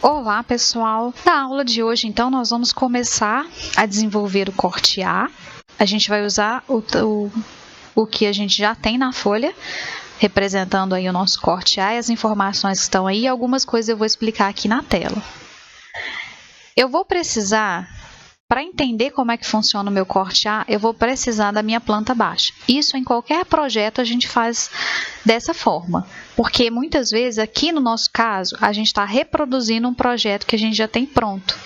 Olá pessoal, na aula de hoje então nós vamos começar a desenvolver o corte A. A gente vai usar o que a gente já tem na folha, representando aí o nosso corte A e as informações que estão aí. Algumas coisas eu vou explicar aqui na tela. Eu vou precisar, para entender como é que funciona o meu corte A, eu vou precisar da minha planta baixa. Isso em qualquer projeto a gente faz dessa forma, porque muitas vezes aqui no nosso caso a gente está reproduzindo um projeto que a gente já tem pronto.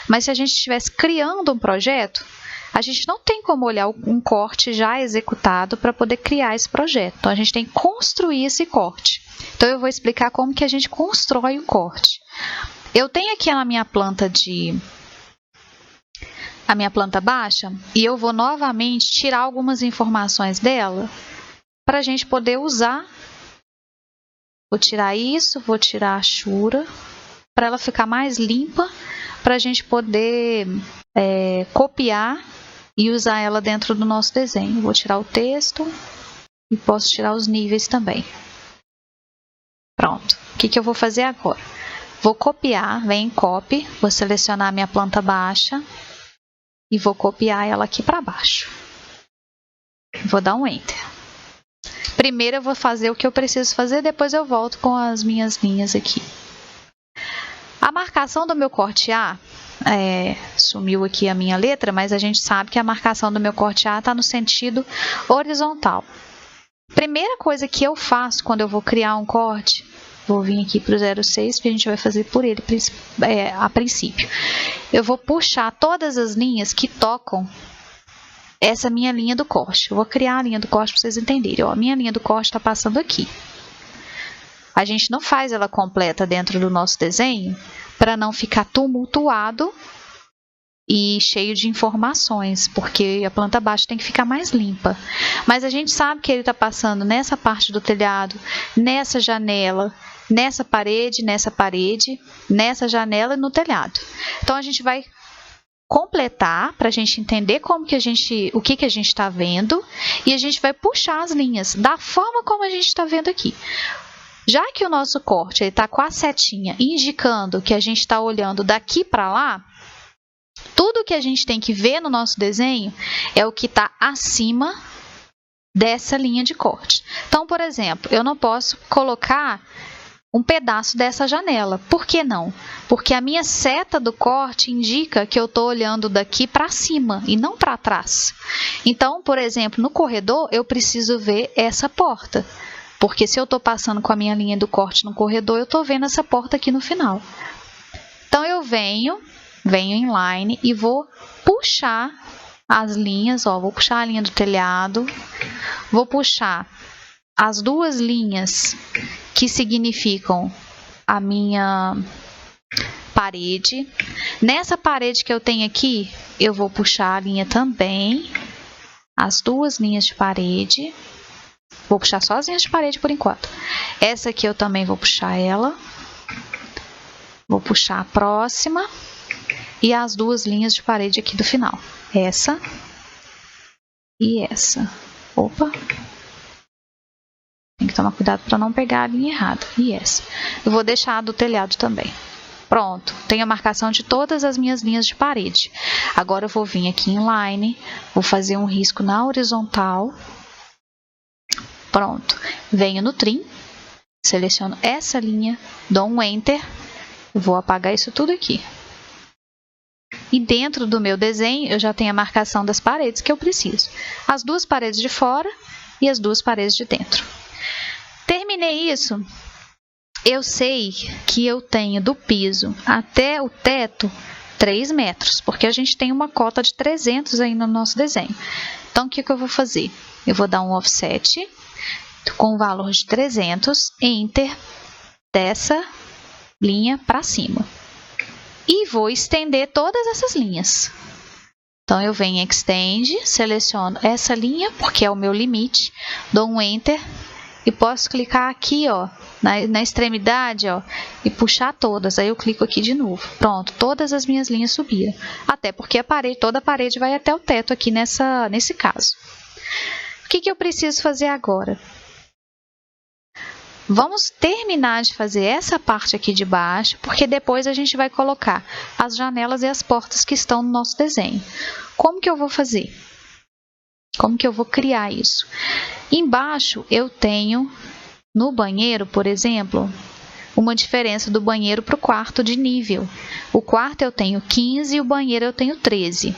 Mas se a gente estivesse criando um projeto, a gente não tem como olhar um corte já executado para poder criar esse projeto. Então a gente tem que construir esse corte. Então eu vou explicar como que a gente constrói o corte. Eu tenho aqui a minha planta baixa e eu vou novamente tirar algumas informações dela para a gente poder usar. Vou tirar isso, vou tirar a achura para ela ficar mais limpa, para a gente poder copiar e usar ela dentro do nosso desenho. Vou tirar o texto e posso tirar os níveis também. Pronto. O que eu vou fazer agora? Vou copiar, vem em copy, vou selecionar a minha planta baixa e vou copiar ela aqui para baixo. Vou dar um Enter. Primeiro eu vou fazer o que eu preciso fazer, depois eu volto com as minhas linhas aqui. A marcação do meu corte A, sumiu aqui a minha letra, mas a gente sabe que a marcação do meu corte A está no sentido horizontal. Primeira coisa que eu faço quando eu vou criar um corte, vou vir aqui para o 06, que a gente vai fazer por ele a princípio. Eu vou puxar todas as linhas que tocam essa minha linha do corte. Eu vou criar a linha do corte para vocês entenderem. Ó, a minha linha do corte está passando aqui. A gente não faz ela completa dentro do nosso desenho para não ficar tumultuado e cheio de informações, porque a planta baixa tem que ficar mais limpa. Mas a gente sabe que ele está passando nessa parte do telhado, nessa janela, nessa parede, nessa janela e no telhado. Então a gente vai completar para a gente entender o que a gente está vendo, e a gente vai puxar as linhas da forma como a gente está vendo aqui. Já que o nosso corte está com a setinha indicando que a gente está olhando daqui para lá, tudo que a gente tem que ver no nosso desenho é o que está acima dessa linha de corte. Então, por exemplo, eu não posso colocar um pedaço dessa janela. Por que não? Porque a minha seta do corte indica que eu estou olhando daqui para cima e não para trás. Então, por exemplo, no corredor eu preciso ver essa porta. Porque se eu estou passando com a minha linha do corte no corredor, eu estou vendo essa porta aqui no final. Então, eu venho em line e vou puxar as linhas. Ó, vou puxar a linha do telhado, vou puxar as duas linhas que significam a minha parede. Nessa parede que eu tenho aqui, eu vou puxar a linha também, as duas linhas de parede. Vou puxar só as linhas de parede por enquanto. Essa aqui eu também vou puxar ela. Vou puxar a próxima. E as duas linhas de parede aqui do final. Essa e essa. Opa! Tem que tomar cuidado para não pegar a linha errada. E essa. Eu vou deixar a do telhado também. Pronto. Tenho a marcação de todas as minhas linhas de parede. Agora eu vou vir aqui em line. Vou fazer um risco na horizontal. Pronto. Venho no trim. Seleciono essa linha. Dou um Enter. Vou apagar isso tudo aqui. E dentro do meu desenho eu já tenho a marcação das paredes que eu preciso. As duas paredes de fora e as duas paredes de dentro. Terminei isso, eu sei que eu tenho do piso até o teto 3 metros, porque a gente tem uma cota de 300 aí no nosso desenho. Então, o que eu vou fazer? Eu vou dar um offset com o valor de 300, Enter, dessa linha para cima. E vou estender todas essas linhas. Então, eu venho em Extend, seleciono essa linha, porque é o meu limite, dou um Enter. E posso clicar aqui, ó, na extremidade, ó, e puxar todas. Aí eu clico aqui de novo. Pronto, todas as minhas linhas subiram. Até porque toda a parede vai até o teto aqui nesse caso. O que eu preciso fazer agora? Vamos terminar de fazer essa parte aqui de baixo, porque depois a gente vai colocar as janelas e as portas que estão no nosso desenho. Como que eu vou fazer? Como que eu vou criar isso? Embaixo eu tenho, no banheiro, por exemplo, uma diferença do banheiro para o quarto de nível. O quarto eu tenho 15 e o banheiro eu tenho 13.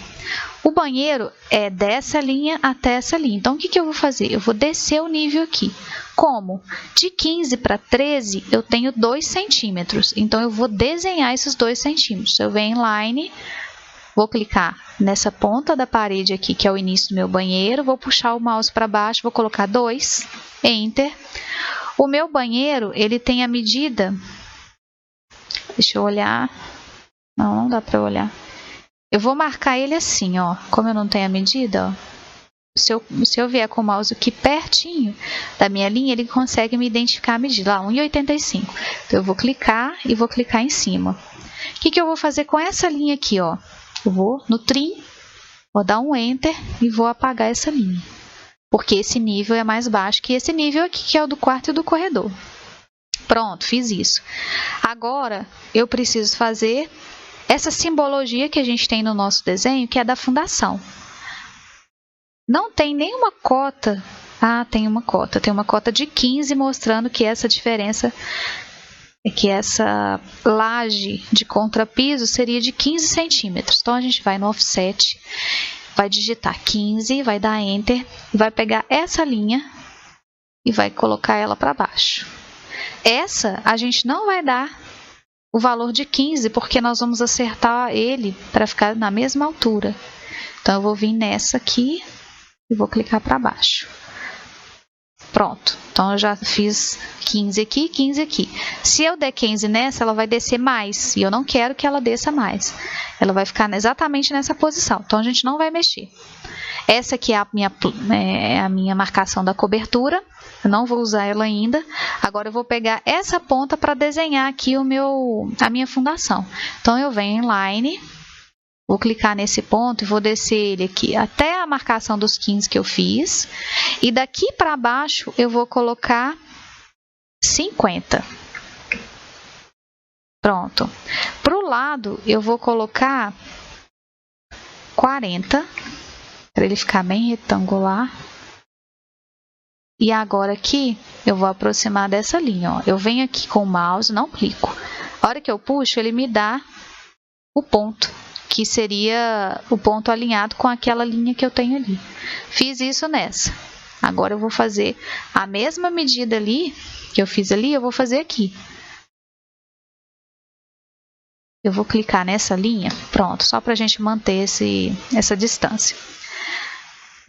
O banheiro é dessa linha até essa linha. Então, o que eu vou fazer? Eu vou descer o nível aqui. Como? De 15 para 13, eu tenho 2 centímetros. Então, eu vou desenhar esses 2 centímetros. Eu venho em Line, vou clicar nessa ponta da parede aqui, que é o início do meu banheiro. Vou puxar o mouse para baixo, vou colocar 2, Enter. O meu banheiro, ele tem a medida... Deixa eu olhar. Não dá para olhar. Eu vou marcar ele assim, ó. Como eu não tenho a medida, ó. Se eu vier com o mouse aqui pertinho da minha linha, ele consegue me identificar a medida. Lá, 1,85. Então, eu vou clicar e vou clicar em cima. O que eu vou fazer com essa linha aqui, ó? Eu vou no trim, vou dar um Enter e vou apagar essa linha. Porque esse nível é mais baixo que esse nível aqui, que é o do quarto e do corredor. Pronto, fiz isso. Agora, eu preciso fazer essa simbologia que a gente tem no nosso desenho, que é da fundação. Não tem nenhuma cota. Ah, tem uma cota. Tem uma cota de 15 mostrando que essa diferença, que essa laje de contrapiso seria de 15 centímetros. Então, a gente vai no Offset, vai digitar 15, vai dar Enter, vai pegar essa linha e vai colocar ela para baixo. Essa, a gente não vai dar o valor de 15, porque nós vamos acertar ele para ficar na mesma altura. Então, eu vou vir nessa aqui e vou clicar para baixo. Pronto. Então, eu já fiz 15 aqui, 15 aqui. Se eu der 15 nessa, ela vai descer mais. E eu não quero que ela desça mais. Ela vai ficar exatamente nessa posição. Então, a gente não vai mexer. Essa aqui é a minha marcação da cobertura. Eu não vou usar ela ainda. Agora, eu vou pegar essa ponta para desenhar aqui a minha fundação. Então, eu venho em Line, vou clicar nesse ponto e vou descer ele aqui até a marcação dos 15 que eu fiz. E daqui para baixo, eu vou colocar 50. Pronto. Para o lado, eu vou colocar 40, para ele ficar bem retangular. E agora aqui, eu vou aproximar dessa linha, ó. Eu venho aqui com o mouse, não clico. A hora que eu puxo, ele me dá o ponto, que seria o ponto alinhado com aquela linha que eu tenho ali. Fiz isso nessa. Agora eu vou fazer a mesma medida ali, que eu fiz ali, eu vou fazer aqui. Eu vou clicar nessa linha, pronto, só para a gente manter essa distância.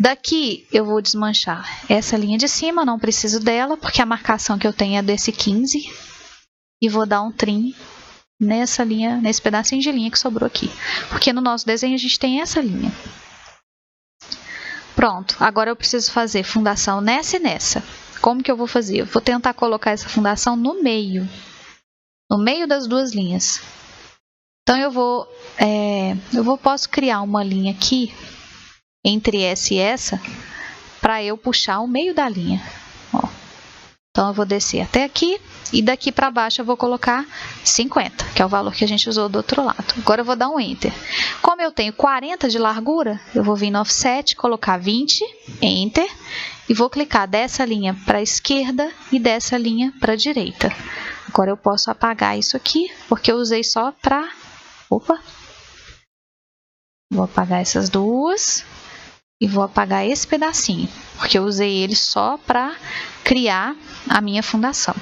Daqui eu vou desmanchar essa linha de cima, não preciso dela, porque a marcação que eu tenho é desse 15. E vou dar um trim nessa linha, nesse pedacinho de linha que sobrou aqui. Porque no nosso desenho a gente tem essa linha. Pronto, agora eu preciso fazer fundação nessa e nessa. Como que eu vou fazer? Eu vou tentar colocar essa fundação no meio das duas linhas. Então, posso criar uma linha aqui, entre essa e essa, para eu puxar o meio da linha. Ó. Então, eu vou descer até aqui e daqui para baixo eu vou colocar 50, que é o valor que a gente usou do outro lado. Agora eu vou dar um Enter. Como eu tenho 40 de largura, eu vou vir no Offset, colocar 20, Enter, e vou clicar dessa linha para a esquerda e dessa linha para a direita. Agora eu posso apagar isso aqui, porque eu usei só para... Opa! Vou apagar essas duas. E vou apagar esse pedacinho, porque eu usei ele só para criar a minha fundação.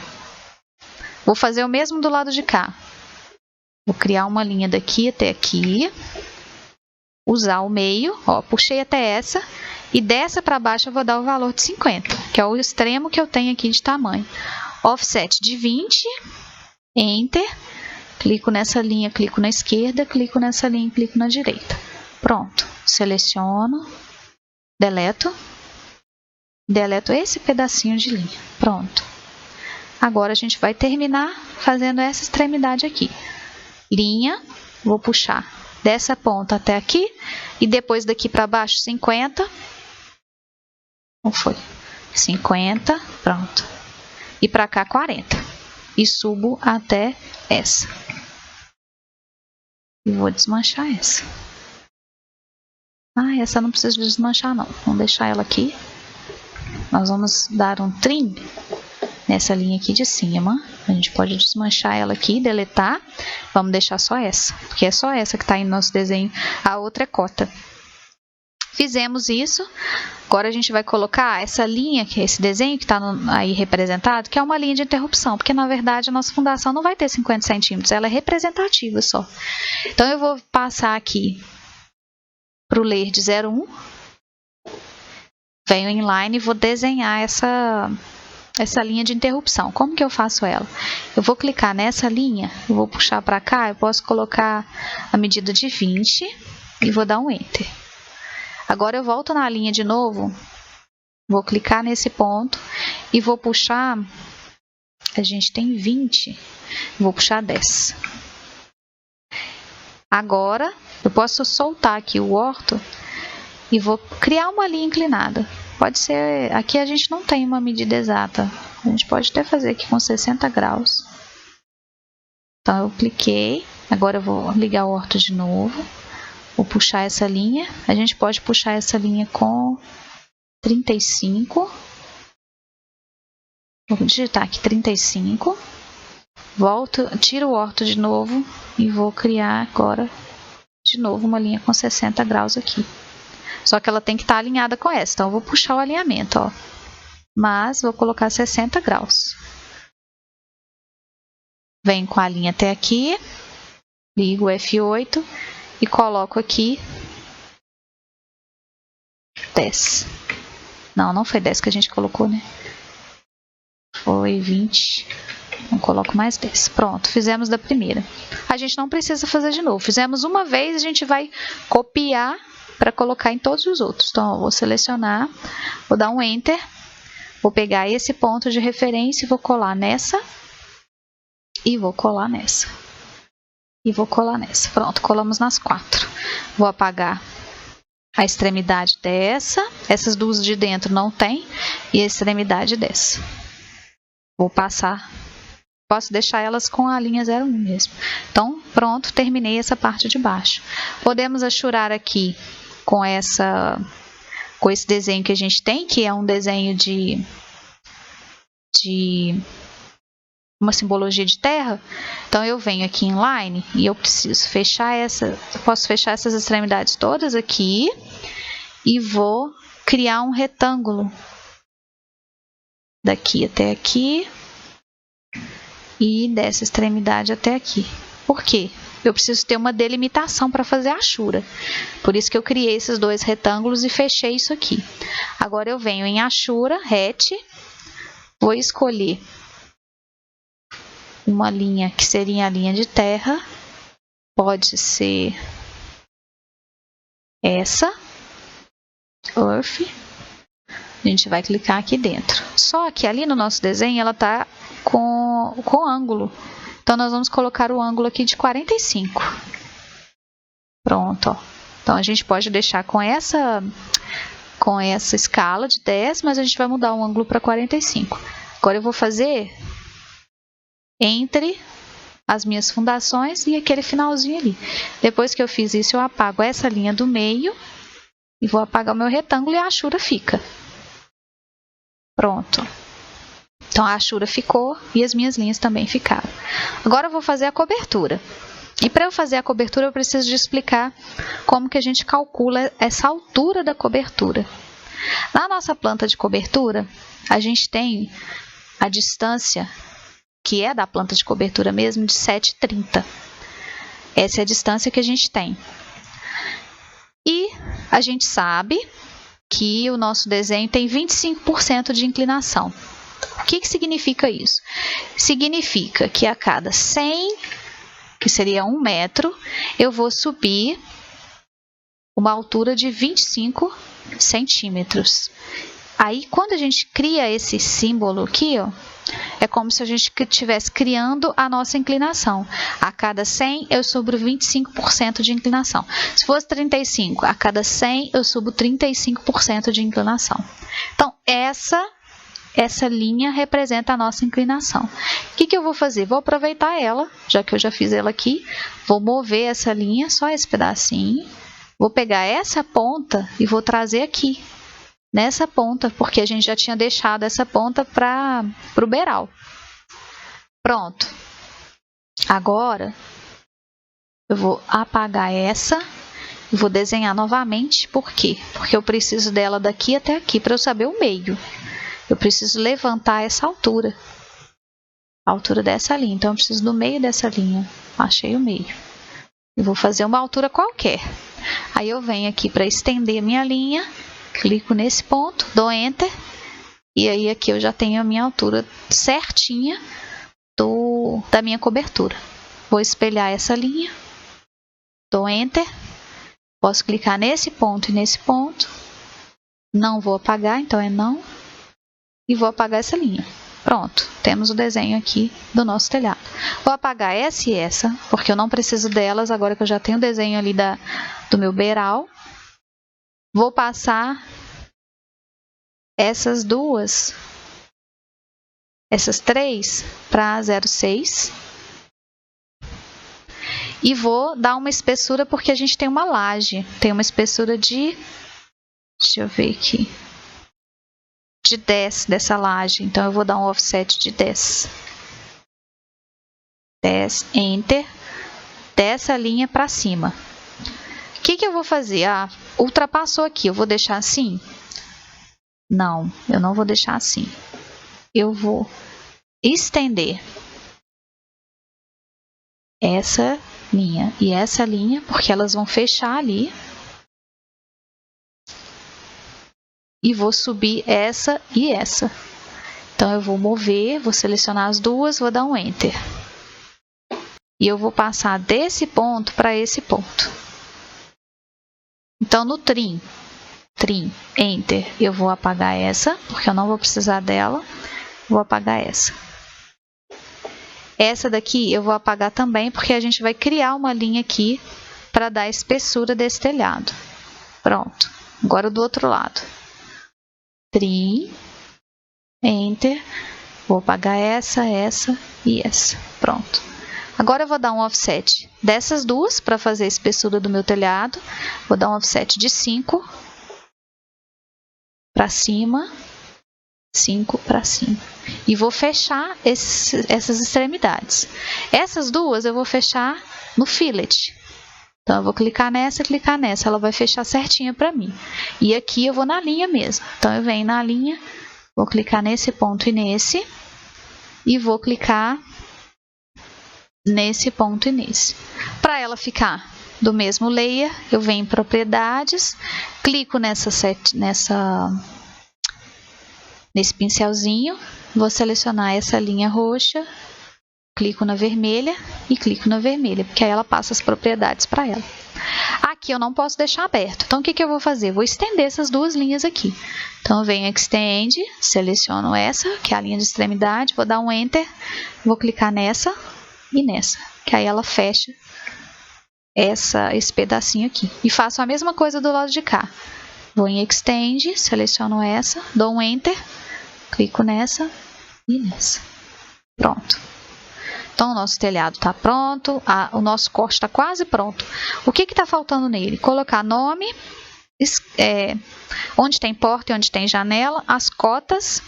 Vou fazer o mesmo do lado de cá. Vou criar uma linha daqui até aqui. Usar o meio, ó, puxei até essa. E dessa para baixo eu vou dar o valor de 50, que é o extremo que eu tenho aqui de tamanho. Offset de 20, Enter. Clico nessa linha, clico na esquerda, clico nessa linha, clico na direita. Pronto. Seleciono. Deleto esse pedacinho de linha. Pronto. Agora a gente vai terminar fazendo essa extremidade aqui. Linha, vou puxar dessa ponta até aqui e depois daqui para baixo 50. Não foi? 50, pronto. e para cá 40. E subo até essa. E vou desmanchar essa. Ah, essa não precisa desmanchar não. Vamos deixar ela aqui. Nós vamos dar um trim nessa linha aqui de cima. A gente pode desmanchar ela aqui, deletar. Vamos deixar só essa, porque é só essa que está aí no nosso desenho. A outra é cota. Fizemos isso. Agora a gente vai colocar essa linha, que é esse desenho que está aí representado, que é uma linha de interrupção, porque na verdade a nossa fundação não vai ter 50 centímetros, ela é representativa só. Então eu vou passar aqui para o layer de 0,1. Venho em line e vou desenhar essa linha de interrupção. Como que eu faço ela? Eu vou clicar nessa linha, eu vou puxar para cá, eu posso colocar a medida de 20 e vou dar um Enter. Agora eu volto na linha de novo, vou clicar nesse ponto e vou puxar, a gente tem 20, vou puxar 10. Agora eu posso soltar aqui o orto e vou criar uma linha inclinada. Pode ser, aqui a gente não tem uma medida exata, a gente pode até fazer aqui com 60 graus. Então eu cliquei, agora eu vou ligar o orto de novo, vou puxar essa linha, a gente pode puxar essa linha com 35, vou digitar aqui 35, volto, tiro o orto de novo e vou criar agora de novo uma linha com 60 graus aqui. Só que ela tem que estar alinhada com essa, então eu vou puxar o alinhamento, ó. Mas vou colocar 60 graus. Venho com a linha até aqui, ligo o F8 e coloco aqui 10. Não foi 10 que a gente colocou, né? Foi 20. Então coloco mais 10. Pronto, fizemos da primeira. A gente não precisa fazer de novo. Fizemos uma vez, a gente vai copiar para colocar em todos os outros. Então, eu vou selecionar, vou dar um Enter, vou pegar esse ponto de referência e vou colar nessa, e vou colar nessa, e vou colar nessa. Pronto, colamos nas 4. Vou apagar a extremidade dessa, essas duas de dentro não tem, e a extremidade dessa. Vou passar, posso deixar elas com a linha 0,1 mesmo. Então, pronto, terminei essa parte de baixo. Podemos achurar aqui com esse desenho que a gente tem, que é um desenho de uma simbologia de terra. Então eu venho aqui em line e eu preciso fechar posso fechar essas extremidades todas aqui e vou criar um retângulo daqui até aqui e dessa extremidade até aqui. Por quê? Eu preciso ter uma delimitação para fazer a achura. Por isso que eu criei esses dois retângulos e fechei isso aqui. Agora eu venho em achura, hatch, vou escolher uma linha que seria a linha de terra. Pode ser essa, earth. A gente vai clicar aqui dentro. Só que ali no nosso desenho ela está com ângulo. Então, nós vamos colocar o ângulo aqui de 45. Pronto, ó. Então, a gente pode deixar com essa escala de 10, mas a gente vai mudar o ângulo para 45. Agora, eu vou fazer entre as minhas fundações e aquele finalzinho ali. Depois que eu fiz isso, eu apago essa linha do meio e vou apagar o meu retângulo e a achura fica. Pronto. Então, a achura ficou e as minhas linhas também ficaram. Agora, eu vou fazer a cobertura. E para eu fazer a cobertura, eu preciso de explicar como que a gente calcula essa altura da cobertura. Na nossa planta de cobertura, a gente tem a distância, que é da planta de cobertura mesmo, de 7,30. Essa é a distância que a gente tem. E a gente sabe que o nosso desenho tem 25% de inclinação. O que significa isso? Significa que a cada 100, que seria 1 metro, eu vou subir uma altura de 25 centímetros. Aí, quando a gente cria esse símbolo aqui, ó, é como se a gente estivesse criando a nossa inclinação. A cada 100, eu subo 25% de inclinação. Se fosse 35, a cada 100, eu subo 35% de inclinação. Então, essa essa linha representa a nossa inclinação. O que eu vou fazer? Vou aproveitar ela, já que eu já fiz ela aqui, vou mover essa linha, só esse pedacinho, vou pegar essa ponta e vou trazer aqui, nessa ponta, porque a gente já tinha deixado essa ponta para o beiral. Pronto. Agora, eu vou apagar essa e vou desenhar novamente. Por quê? Porque eu preciso dela daqui até aqui para eu saber o meio. Eu preciso levantar essa altura. A altura dessa linha. Então, eu preciso do meio dessa linha. Achei o meio. Eu vou fazer uma altura qualquer. Aí, eu venho aqui para estender a minha linha. Clico nesse ponto, dou Enter. E aí, aqui eu já tenho a minha altura certinha da minha cobertura. Vou espelhar essa linha. Dou Enter. Posso clicar nesse ponto e nesse ponto. Não vou apagar, então é não. E vou apagar essa linha. Pronto, temos o desenho aqui do nosso telhado. Vou apagar essa e essa, porque eu não preciso delas, agora que eu já tenho o desenho ali do meu beiral. Vou passar essas duas, essas três para 0,6. E vou dar uma espessura, porque a gente tem uma laje. Tem uma espessura de... Deixa eu ver aqui. De 10 dessa laje. Então, eu vou dar um offset de 10. 10, Enter. Dessa linha para cima. O que eu vou fazer? Ah, ultrapassou aqui. Eu vou deixar assim? Não, eu não vou deixar assim. Eu vou estender essa linha e essa linha, porque elas vão fechar ali. E vou subir essa e essa. Então, eu vou mover, vou selecionar as duas, vou dar um Enter. E eu vou passar desse ponto para esse ponto. Então, no trim, Enter, eu vou apagar essa, porque eu não vou precisar dela. Vou apagar essa. Essa daqui eu vou apagar também, porque a gente vai criar uma linha aqui para dar a espessura desse telhado. Pronto. Agora do outro lado. Trim, Enter, vou apagar essa e essa. Pronto. Agora eu vou dar um offset dessas duas para fazer a espessura do meu telhado. Vou dar um offset de 5 para cima, 5 para cima. E vou fechar essas extremidades. Essas duas eu vou fechar no fillet. Então, eu vou clicar nessa, ela vai fechar certinha para mim. E aqui eu vou na linha mesmo. Então, eu venho na linha, vou clicar nesse ponto e nesse. E vou clicar nesse ponto e nesse. Para ela ficar do mesmo layer, eu venho em propriedades, clico nesse pincelzinho, vou selecionar essa linha roxa. Clico na vermelha e clico na vermelha, porque aí ela passa as propriedades para ela. Aqui eu não posso deixar aberto. Então, o que eu vou fazer? Vou estender essas duas linhas aqui. Então, eu venho em Extend, seleciono essa, que é a linha de extremidade, vou dar um Enter, vou clicar nessa e nessa, que aí ela fecha esse pedacinho aqui. E faço a mesma coisa do lado de cá. Vou em Extend, seleciono essa, dou um Enter, clico nessa e nessa. Pronto. Então, o nosso telhado está pronto, o nosso corte está quase pronto. O que está faltando nele? Colocar nome, onde tem porta e onde tem janela, as cotas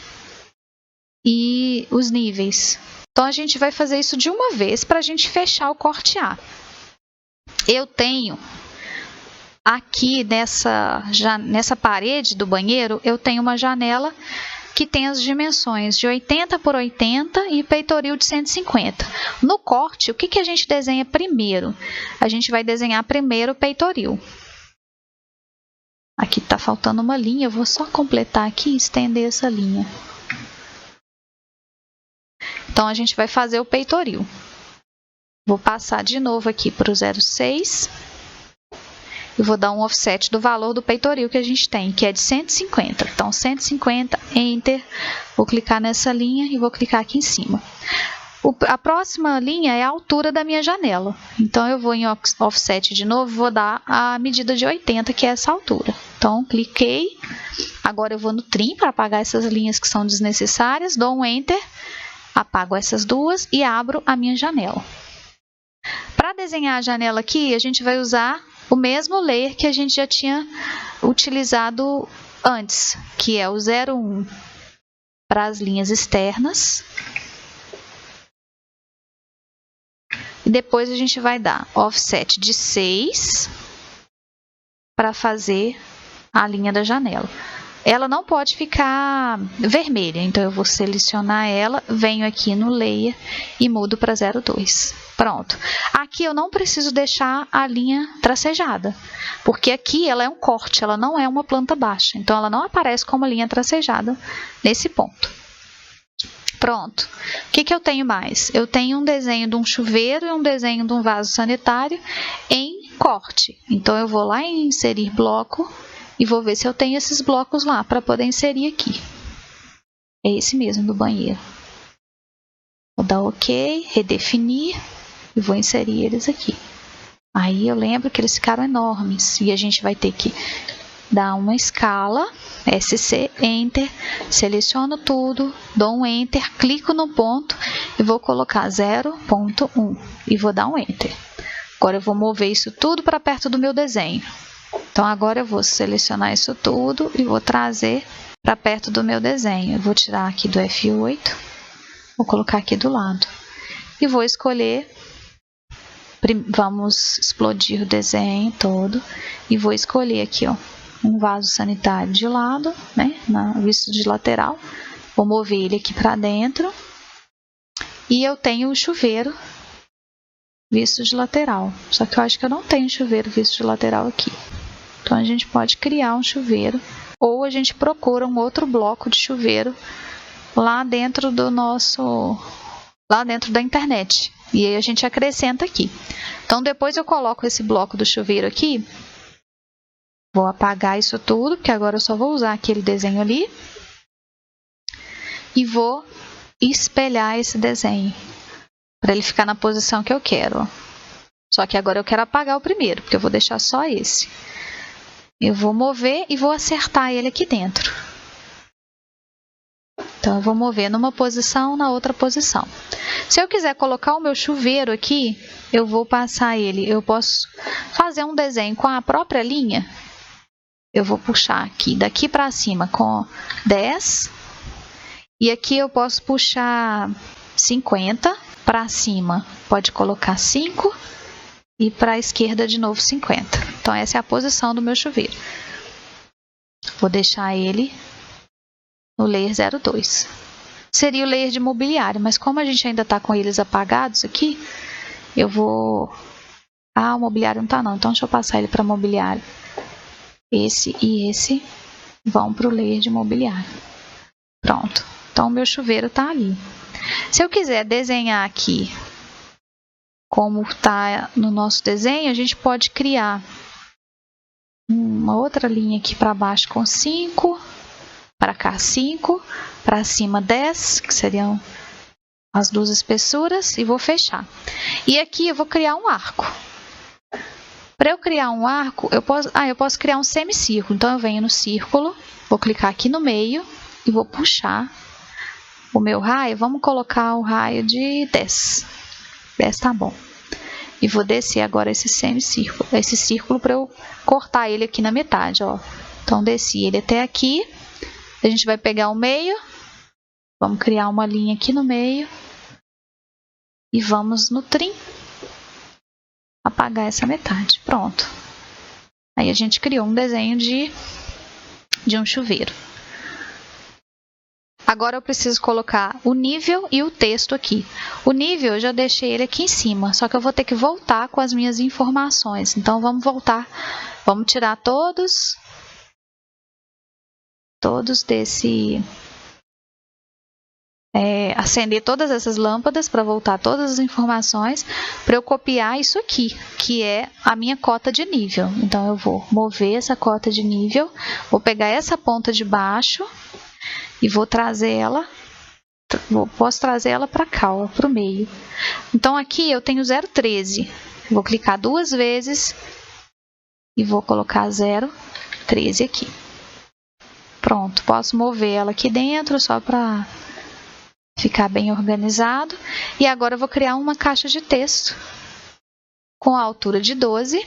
e os níveis. Então, a gente vai fazer isso de uma vez para a gente fechar o corte A. Eu tenho aqui nessa parede do banheiro, eu tenho uma janela que tem as dimensões de 80 por 80 e peitoril de 150. No corte, o que a gente desenha primeiro? A gente vai desenhar primeiro o peitoril. Aqui está faltando uma linha, eu vou só completar aqui e estender essa linha. Então, a gente vai fazer o peitoril. Vou passar de novo aqui para o 0,6. E vou dar um offset do valor do peitoril que a gente tem, que é de 150. Então, 150, Enter. Vou clicar nessa linha e vou clicar aqui em cima. A próxima linha é a altura da minha janela. Então, eu vou em offset de novo e vou dar a medida de 80, que é essa altura. Então, cliquei. Agora eu vou no trim para apagar essas linhas que são desnecessárias. Dou um Enter, apago essas duas e abro a minha janela. Para desenhar a janela aqui, a gente vai usar o mesmo layer que a gente já tinha utilizado antes, que é o 01 para as linhas externas. E depois a gente vai dar offset de 6 para fazer a linha da janela. Ela não pode ficar vermelha, então eu vou selecionar ela, venho aqui no Layer e mudo para 02. Pronto. Aqui eu não preciso deixar a linha tracejada, porque aqui ela é um corte, ela não é uma planta baixa, então ela não aparece como linha tracejada nesse ponto. Pronto. O que eu tenho mais? Eu tenho um desenho de um chuveiro e um desenho de um vaso sanitário em corte. Então eu vou lá em inserir bloco e vou ver se eu tenho esses blocos lá para poder inserir aqui. É esse mesmo do banheiro. Vou dar OK, redefinir e vou inserir eles aqui. Aí eu lembro que eles ficaram enormes e a gente vai ter que dar uma escala, SC, Enter, seleciono tudo, dou um Enter, clico no ponto e vou colocar 0.1 e vou dar um Enter. Agora eu vou mover isso tudo para perto do meu desenho. Então agora eu vou selecionar isso tudo e vou trazer para perto do meu desenho. Eu vou tirar aqui do F8, vou colocar aqui do lado. E vou escolher, vamos explodir o desenho todo e vou escolher aqui, ó, um vaso sanitário de lado, né, visto de lateral. Vou mover ele aqui para dentro. E eu tenho o chuveiro visto de lateral. Só que eu acho que eu não tenho chuveiro visto de lateral aqui. Então a gente pode criar um chuveiro ou a gente procura um outro bloco de chuveiro lá dentro do lá dentro da internet. E aí a gente acrescenta aqui. Então depois eu coloco esse bloco do chuveiro aqui. Vou apagar isso tudo, porque agora eu só vou usar aquele desenho ali. E vou espelhar esse desenho para ele ficar na posição que eu quero. Só que agora eu quero apagar o primeiro, porque eu vou deixar só esse. Eu vou mover e vou acertar ele aqui dentro. Então eu vou mover numa posição, na outra posição. Se eu quiser colocar o meu chuveiro aqui, eu vou passar ele. Eu posso fazer um desenho com a própria linha. Eu vou puxar aqui, daqui para cima com 10. E aqui eu posso puxar 50 para cima. Pode colocar 5 e para a esquerda de novo 50. Então essa é a posição do meu chuveiro. Vou deixar ele no layer 02. Seria o layer de mobiliário, mas como a gente ainda está com eles apagados aqui, eu vou... Ah, o mobiliário não está não, então deixa eu passar ele para mobiliário. Esse e esse vão para o layer de mobiliário. Pronto. Então o meu chuveiro está ali. Se eu quiser desenhar aqui como está no nosso desenho, a gente pode criar uma outra linha aqui para baixo com 5, para cá 5, para cima 10, que seriam as duas espessuras, e vou fechar. E aqui eu vou criar um arco. Para eu criar um arco, eu posso criar um semicírculo. Então eu venho no círculo, vou clicar aqui no meio e vou puxar o meu raio. Vamos colocar o raio de 10. 10 tá bom. E vou descer agora esse semicírculo, esse círculo, para eu cortar ele aqui na metade, ó. Então desci ele até aqui. A gente vai pegar o meio, vamos criar uma linha aqui no meio e vamos no trim apagar essa metade. Pronto. Aí a gente criou um desenho de um chuveiro. Agora eu preciso colocar o nível e o texto aqui. O nível eu já deixei ele aqui em cima, só que eu vou ter que voltar com as minhas informações. Então vamos voltar, vamos tirar todos desse... acender todas essas lâmpadas para voltar todas as informações, para eu copiar isso aqui, que é a minha cota de nível. Então eu vou mover essa cota de nível, vou pegar essa ponta de baixo e vou trazer ela, posso trazer ela para cá, para o meio. Então aqui eu tenho 0,13, vou clicar 2 vezes e vou colocar 0,13. 013 aqui. Pronto, posso mover ela aqui dentro só para ficar bem organizado. E agora eu vou criar uma caixa de texto com a altura de 12.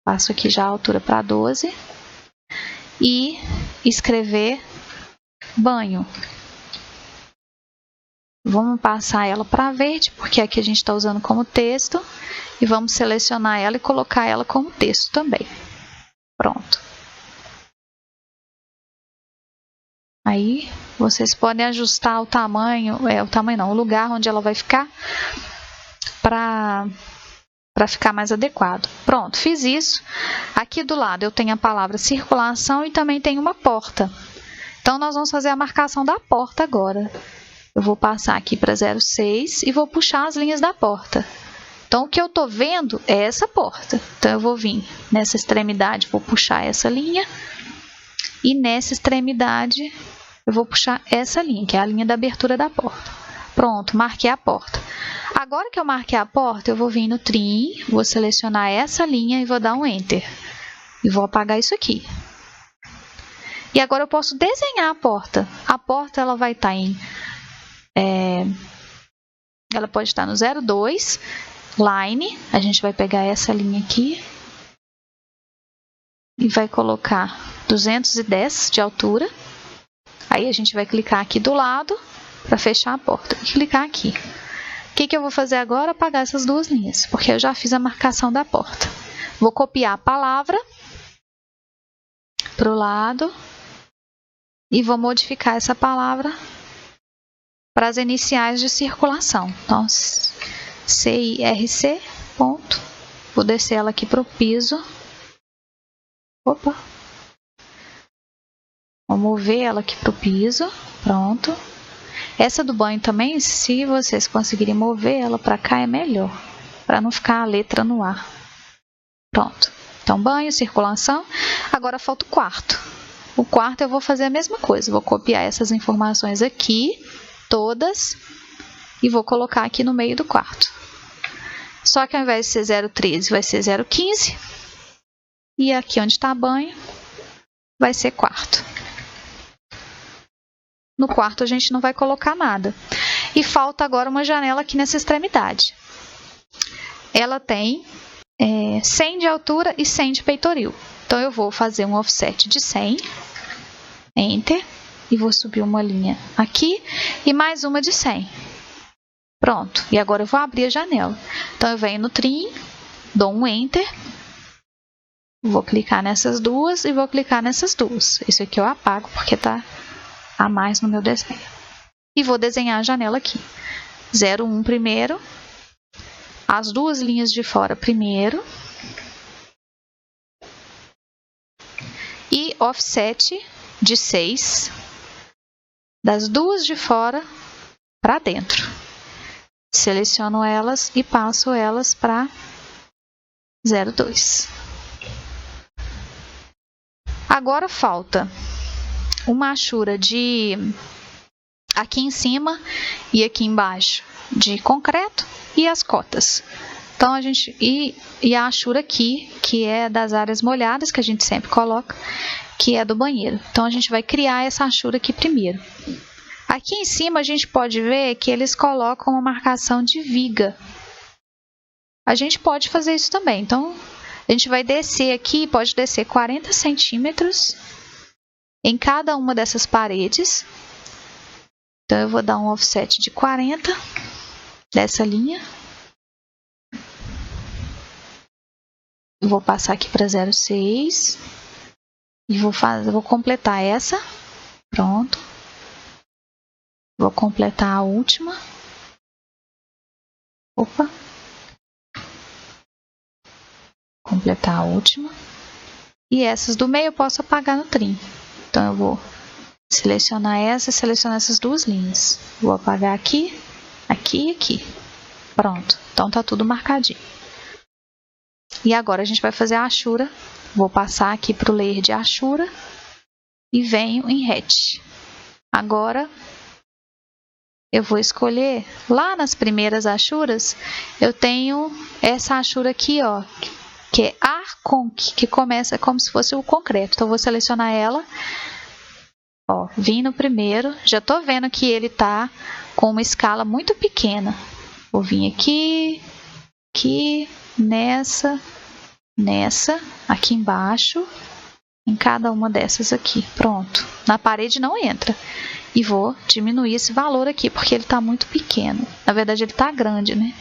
Passo aqui já a altura para 12. E escrever banho. Vamos passar ela para verde, porque aqui a gente está usando como texto. E vamos selecionar ela e colocar ela como texto também. Pronto. Aí vocês podem ajustar o tamanho, o lugar onde ela vai ficar para ficar mais adequado. Pronto, fiz isso. Aqui do lado eu tenho a palavra circulação e também tenho uma porta. Então nós vamos fazer a marcação da porta agora. Eu vou passar aqui para 0,6 e vou puxar as linhas da porta. Então o que eu estou vendo é essa porta. Então eu vou vir nessa extremidade, vou puxar essa linha. E nessa extremidade eu vou puxar essa linha, que é a linha da abertura da porta. Pronto, marquei a porta. Agora que eu marquei a porta, eu vou vir no Trim, vou selecionar essa linha e vou dar um Enter. E vou apagar isso aqui. E agora eu posso desenhar a porta. A porta ela vai estar ela pode estar no 02, Line. A gente vai pegar essa linha aqui e vai colocar 210 de altura. Aí a gente vai clicar aqui do lado para fechar a porta e clicar aqui. O que eu vou fazer agora? Apagar essas duas linhas, porque eu já fiz a marcação da porta. Vou copiar a palavra para o lado e vou modificar essa palavra para as iniciais de circulação. Então, CIRC, ponto. Vou descer ela aqui para o piso. Opa! Vou mover ela aqui para o piso. Pronto. Essa do banho também, se vocês conseguirem mover ela para cá, é melhor. Para não ficar a letra no ar. Pronto. Então, banho, circulação. Agora falta o quarto. O quarto eu vou fazer a mesma coisa. Vou copiar essas informações aqui, todas, e vou colocar aqui no meio do quarto. Só que ao invés de ser 013, vai ser 015. E aqui onde está banho, vai ser quarto. No quarto a gente não vai colocar nada. E falta agora uma janela aqui nessa extremidade. Ela tem 100 de altura e 100 de peitoril. Então eu vou fazer um offset de 100. Enter. E vou subir uma linha aqui e mais uma de 100. Pronto. E agora eu vou abrir a janela. Então eu venho no Trim, dou um Enter. Vou clicar nessas duas e vou clicar nessas duas. Isso aqui eu apago porque está a mais no meu desenho. E vou desenhar a janela aqui. 01 primeiro. As duas linhas de fora primeiro. E offset de 6. Das duas de fora para dentro. Seleciono elas e passo elas para 02. Agora falta uma achura de aqui em cima e aqui embaixo de concreto e as cotas. Então a gente e a achura aqui, que é das áreas molhadas que a gente sempre coloca, que é do banheiro. Então a gente vai criar essa achura aqui primeiro. Aqui em cima a gente pode ver que eles colocam uma marcação de viga. A gente pode fazer isso também. Então a gente vai descer aqui, pode descer 40 centímetros em cada uma dessas paredes. Então eu vou dar um offset de 40 dessa linha. Eu vou passar aqui para 0,6 e vou completar essa. Pronto. Vou completar a última. Opa. Completar a última. E essas do meio eu posso apagar no Trim. Então eu vou selecionar essa e selecionar essas duas linhas. Vou apagar aqui, aqui e aqui. Pronto. Então tá tudo marcadinho. E agora a gente vai fazer a achura. Vou passar aqui para o layer de achura e venho em hatch. Agora eu vou escolher, lá nas primeiras achuras, eu tenho essa achura aqui, ó, que é Arconc, que começa como se fosse o concreto. Então, eu vou selecionar ela. Ó, vim no primeiro, já tô vendo que ele tá com uma escala muito pequena. Vou vir aqui, aqui, nessa, aqui embaixo, em cada uma dessas aqui. Pronto. Na parede não entra. E vou diminuir esse valor aqui, porque ele tá muito pequeno. Na verdade, ele tá grande, né?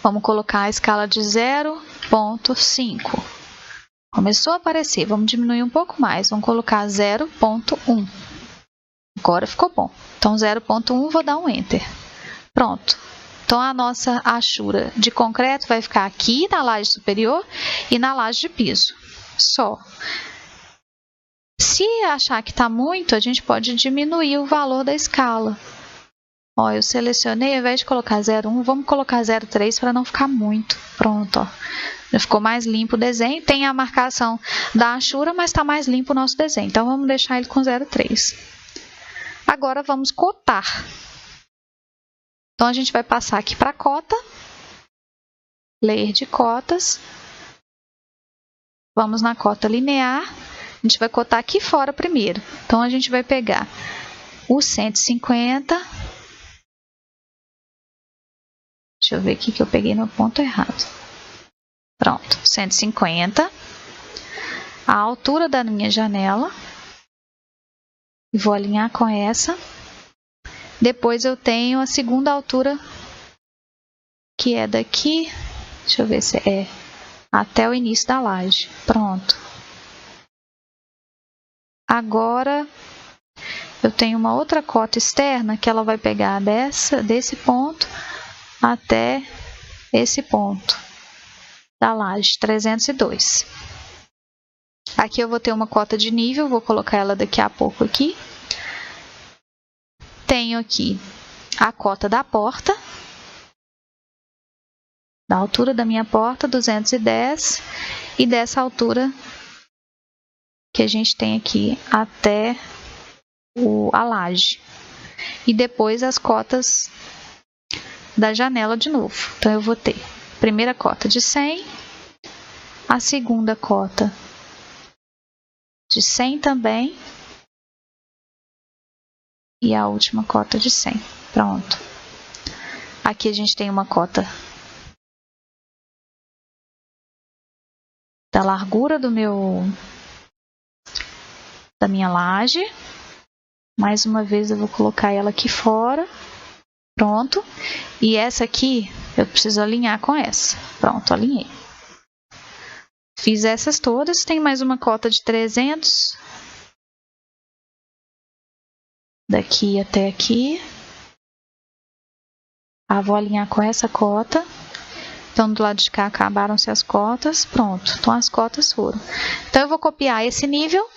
Vamos colocar a escala de 0,5. Começou a aparecer. Vamos diminuir um pouco mais. Vamos colocar 0,1. Agora ficou bom. Então, 0,1, vou dar um Enter. Pronto. Então, a nossa achura de concreto vai ficar aqui na laje superior e na laje de piso. Só. Se achar que está muito, a gente pode diminuir o valor da escala. Ó, eu selecionei, ao invés de colocar 0,1, vamos colocar 0,3 para não ficar muito. Pronto, ó. Já ficou mais limpo o desenho. Tem a marcação da achura, mas está mais limpo o nosso desenho. Então, vamos deixar ele com 0,3. Agora, vamos cotar. Então, a gente vai passar aqui para a cota. Layer de cotas. Vamos na cota linear. A gente vai cotar aqui fora primeiro. Então, a gente vai pegar o 150. Deixa eu ver aqui que eu peguei no ponto errado. Pronto, 150. A altura da minha janela. Vou alinhar com essa. Depois eu tenho a segunda altura, que é daqui. Deixa eu ver se é até o início da laje. Pronto. Agora, eu tenho uma outra cota externa que ela vai pegar desse ponto até esse ponto da laje, 302. Aqui eu vou ter uma cota de nível, vou colocar ela daqui a pouco aqui. Tenho aqui a cota da porta, da altura da minha porta, 210, e dessa altura que a gente tem aqui até a laje. E depois as cotas da janela de novo. Então, eu vou ter a primeira cota de 100, a segunda cota de 100 também, e a última cota de 100. Pronto. Aqui a gente tem uma cota da largura da minha laje. Mais uma vez eu vou colocar ela aqui fora. Pronto. E essa aqui eu preciso alinhar com essa. Pronto, alinhei. Fiz essas todas. Tem mais uma cota de 300. Daqui até aqui. Vou alinhar com essa cota. Então, do lado de cá acabaram-se as cotas. Pronto. Então, as cotas foram. Então, eu vou copiar esse nível.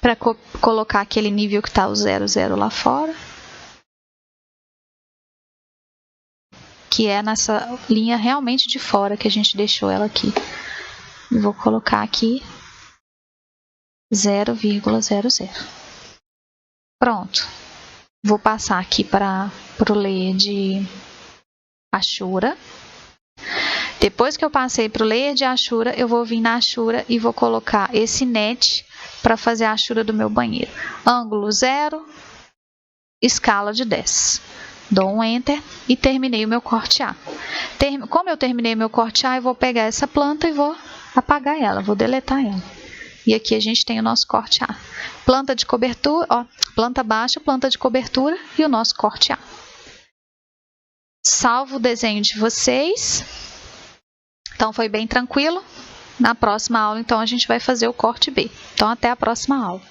Para colocar aquele nível que está o 00 lá fora. Que é nessa linha realmente de fora que a gente deixou ela aqui. E vou colocar aqui 0,00. Pronto. Vou passar aqui para o layer de achura. Depois que eu passei para o layer de achura, eu vou vir na achura e vou colocar esse net para fazer a achura do meu banheiro. Ângulo 0, escala de 10. Dou um Enter e terminei o meu corte A. Como eu terminei o meu corte A, eu vou pegar essa planta e vou apagar ela, vou deletar ela. E aqui a gente tem o nosso corte A. Planta de cobertura, ó, planta baixa, planta de cobertura e o nosso corte A. Salvo o desenho de vocês. Então, foi bem tranquilo. Na próxima aula, então, a gente vai fazer o corte B. Então, até a próxima aula.